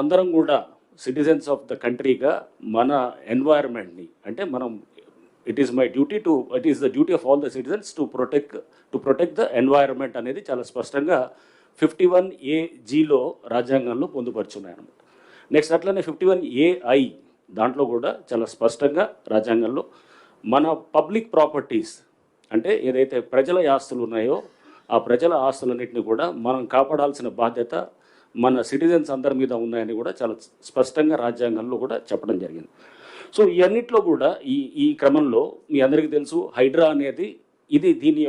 అందరం కూడా citizens of the కంట్రీగా మన ఎన్వైరన్మెంట్ని అంటే మనం it is the duty of all the citizens to protect the environment అనేది చాలా స్పష్టంగా 51AGలో రాజ్యాంగంలో పొందుపరుచున్నాయి అన్నమాట. నెక్స్ట్ అట్లనే 51AI దాంట్లో కూడా చాలా స్పష్టంగా రాజ్యాంగంలో మన పబ్లిక్ ప్రాపర్టీస్ అంటే ఏదైతే ప్రజల ఆస్తులు ఉన్నాయో ఆ ప్రజల ఆస్తులన్నింటినీ కూడా మనం కాపాడాల్సిన బాధ్యత మన సిటిజన్స్ అందరి మీద ఉన్నాయని కూడా చాలా స్పష్టంగా రాజ్యాంగంలో కూడా చెప్పడం జరిగింది. సో ఇవన్నిట్లో కూడా ఈ క్రమంలో మీ అందరికీ తెలుసు హైడ్రా అనేది ఇది దీని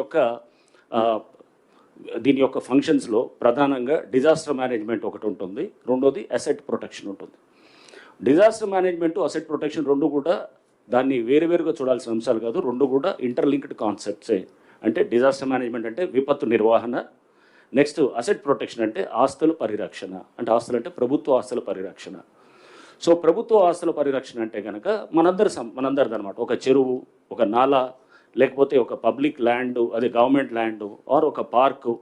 యొక్క ఫంక్షన్స్లో ప్రధానంగా డిజాస్టర్ మేనేజ్మెంట్ ఒకటి ఉంటుంది, రెండోది అసెట్ ప్రొటెక్షన్ ఉంటుంది. డిజాస్టర్ మేనేజ్మెంట్ అసెట్ ప్రొటెక్షన్ రెండు కూడా దాన్ని వేరువేరుగా చూడాల్సిన అంశాలు కాదు, రెండు కూడా ఇంటర్లింక్డ్ కాన్సెప్ట్సే. అంటే డిజాస్టర్ మేనేజ్మెంట్ అంటే విపత్తు నిర్వహణ, నెక్స్ట్ అసెట్ ప్రొటెక్షన్ అంటే ఆస్తుల పరిరక్షణ, అంటే ఆస్తులు అంటే ప్రభుత్వ ఆస్తుల పరిరక్షణ. సో ప్రభుత్వ ఆస్తుల పరిరక్షణ అంటే కనుక మనందరిది అనమాట. ఒక చెరువు, ఒక నాలా, లేకపోతే ఒక పబ్లిక్ ల్యాండ్, అది గవర్నమెంట్ ల్యాండ్, ఆర్ ఒక పార్కు,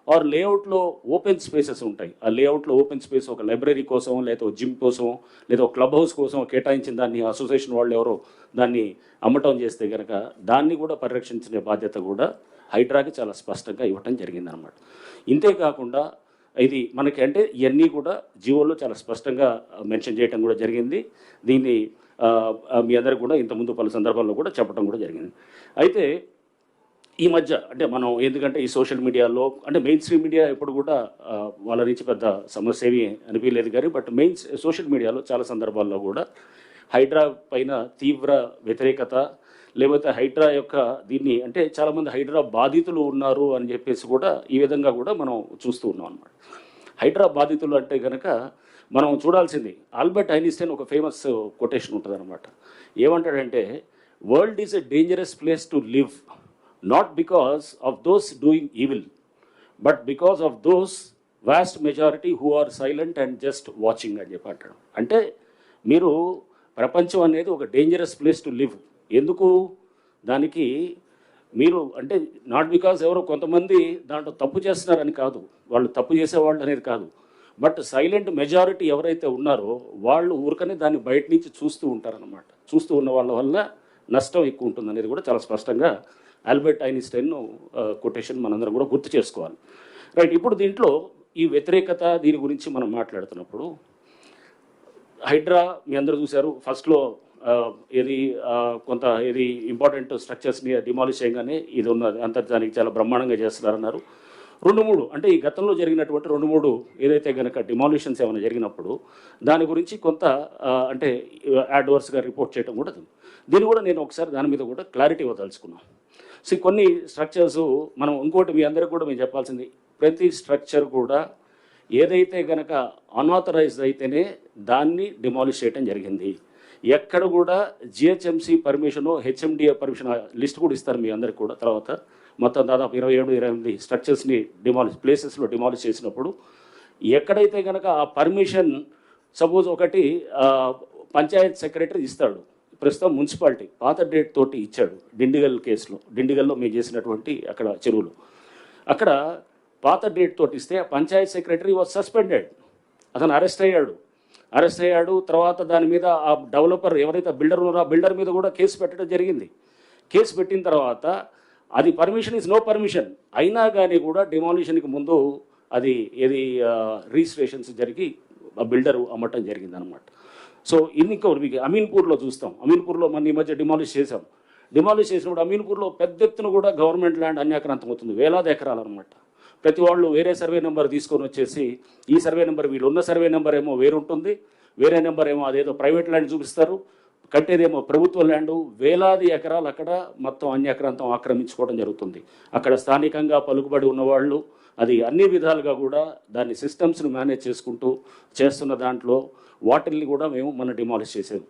ఆర్ లేఅవుట్లో ఓపెన్ స్పేసెస్ ఉంటాయి. ఆ లేఅవుట్లో ఓపెన్ స్పేస్ ఒక లైబ్రరీ కోసం, లేదా జిమ్ కోసం, లేదా ఒక క్లబ్ హౌస్ కోసం కేటాయించిన దాన్ని అసోసియేషన్ వాళ్ళు ఎవరో దాన్ని అమ్మటం చేస్తే కనుక దాన్ని కూడా పరిరక్షించే బాధ్యత కూడా హైడ్రాకి చాలా స్పష్టంగా ఇవ్వటం జరిగిందనమాట. ఇంతేకాకుండా ఇది మనకి అంటే ఇవన్నీ కూడా జీవోలో చాలా స్పష్టంగా మెన్షన్ చేయడం కూడా జరిగింది. దీన్ని మీ అందరికి కూడా ఇంతకుముందు పలు సందర్భాల్లో కూడా చెప్పడం కూడా జరిగింది. అయితే ఈ మధ్య అంటే మనం ఎందుకంటే ఈ సోషల్ మీడియాలో అంటే మెయిన్ స్ట్రీమ్ మీడియా ఎప్పుడు కూడా వాళ్ళ నుంచి పెద్ద సమస్య ఏమీ అనిపించలేదు కానీ బట్ సోషల్ మీడియాలో చాలా సందర్భాల్లో కూడా హైడ్రా పైన తీవ్ర వ్యతిరేకత, లేకపోతే హైడ్రా యొక్క దీన్ని అంటే చాలామంది హైడ్రా బాధితులు ఉన్నారు అని చెప్పేసి కూడా ఈ విధంగా కూడా మనం చూస్తూ ఉన్నాం అన్నమాట. హైడ్రా బాధితులు అంటే కనుక మనం చూడాల్సింది ఆల్బర్ట్ ఐన్స్టైన్ ఒక ఫేమస్ కొటేషన్ ఉంటుంది అనమాట. ఏమంటాడంటే world is a dangerous place to live not because of those doing evil but because of those vast majority who are silent and just watching అని చెప్పి అంటాడు. అంటే మీరు ప్రపంచం అనేది ఒక డేంజరస్ ప్లేస్ టు లివ్, ఎందుకు దానికి మీరు అంటే నాట్ బికాజ్ ఎవరో కొంతమంది దాంట్లో తప్పు చేస్తున్నారని కాదు, వాళ్ళు తప్పు చేసేవాళ్ళు అనేది కాదు, బట్ సైలెంట్ మెజారిటీ ఎవరైతే ఉన్నారో వాళ్ళు ఊరికనే దాన్ని బయట నుంచి చూస్తూ ఉంటారనమాట. చూస్తూ ఉన్న వాళ్ళ వల్ల నష్టం ఎక్కువ ఉంటుంది అనేది కూడా చాలా స్పష్టంగా ఆల్బర్ట్ ఐన్స్టైన్ కొటేషన్ మనందరం కూడా గుర్తు చేసుకోవాలి. రైట్, ఇప్పుడు దీంట్లో ఈ వ్యతిరేకత దీని గురించి మనం మాట్లాడుతున్నప్పుడు హైడ్రా మీ అందరూ చూశారు ఫస్ట్లో ఏది ఇంపార్టెంట్ స్ట్రక్చర్స్ని డిమాలిష్ చేయగానే ఇది ఉన్నది అంతర్జానికి చాలా బ్రహ్మాండంగా చేస్తున్నారన్నారు. 2-3 అంటే ఈ గతంలో జరిగినటువంటి 2-3 ఏదైతే కనుక డిమాలిషన్స్ ఏమైనా జరిగినప్పుడు దాని గురించి కొంత అంటే అడ్వర్స్గా రిపోర్ట్ చేయడం కూడా దీన్ని కూడా నేను ఒకసారి దాని మీద కూడా క్లారిటీ ఇవ్వదలుచుకున్నాను. సో కొన్ని స్ట్రక్చర్స్ మనం ఇంకోటి మీ అందరికి కూడా మేము చెప్పాల్సింది, ప్రతి స్ట్రక్చర్ కూడా ఏదైతే కనుక అన్ఆథరైజ్డ్ అయితేనే దాన్ని డిమాలిష్ చేయడం జరిగింది. ఎక్కడ కూడా GHMC permission, HMDA permission list కూడా ఇస్తారు మీ అందరికి కూడా. తర్వాత మొత్తం దాదాపు 27-28 స్ట్రక్చర్స్ని ప్లేసెస్లో డిమాలిష్ చేసినప్పుడు ఎక్కడైతే కనుక ఆ పర్మిషన్ సపోజ్ ఒకటి పంచాయత్ సెక్రటరీ ఇస్తాడు, ప్రస్తుతం మున్సిపాలిటీ పాత డేట్ తోటి ఇచ్చాడు డిండిగల్లో మేము చేసినటువంటి అక్కడ చెరువులు, అక్కడ పాత డేట్ తోటి ఇస్తే పంచాయత్ సెక్రటరీ వాజ్ సస్పెండెడ్, అతను అరెస్ట్ అయ్యాడు. తర్వాత దాని మీద ఆ డెవలపర్ ఎవరైతే బిల్డర్ ఉన్నారో ఆ బిల్డర్ మీద కూడా కేసు పెట్టడం జరిగింది. కేసు పెట్టిన తర్వాత అది పర్మిషన్ ఈజ్ నో పర్మిషన్ అయినా కానీ కూడా డిమాలిషన్కి ముందు అది రిజిస్ట్రేషన్స్ జరిగి ఆ బిల్డరు అమ్మటం జరిగింది అనమాట. సో ఇంకోటి మీకు అమీన్పూర్లో చూస్తాం, అమీన్పూర్లో మన ఈ మధ్య డిమాలిష్ చేసినప్పుడు అమీన్పూర్లో పెద్ద ఎత్తున కూడా గవర్నమెంట్ ల్యాండ్ అన్యాక్రాంతం అవుతుంది, వేలాది ఎకరాలు అనమాట. ప్రతి వాళ్ళు వేరే సర్వే నెంబర్ తీసుకొని వచ్చేసి ఈ సర్వే నెంబర్ వీళ్ళు ఉన్న సర్వే నెంబర్ ఏమో వేరుంటుంది, వేరే నెంబర్ ఏమో అదేదో ప్రైవేట్ ల్యాండ్ చూపిస్తారు, కట్టేదేమో ప్రభుత్వ ల్యాండు. వేలాది ఎకరాలు అక్కడ మొత్తం అన్యాక్రాంతం ఆక్రమించుకోవడం జరుగుతుంది. అక్కడ స్థానికంగా పలుకుబడి ఉన్నవాళ్ళు అది అన్ని విధాలుగా కూడా దాన్ని సిస్టమ్స్ను మేనేజ్ చేసుకుంటూ చేస్తున్న దాంట్లో వాటిల్ని కూడా మనం డిమాలిష్ చేసేది.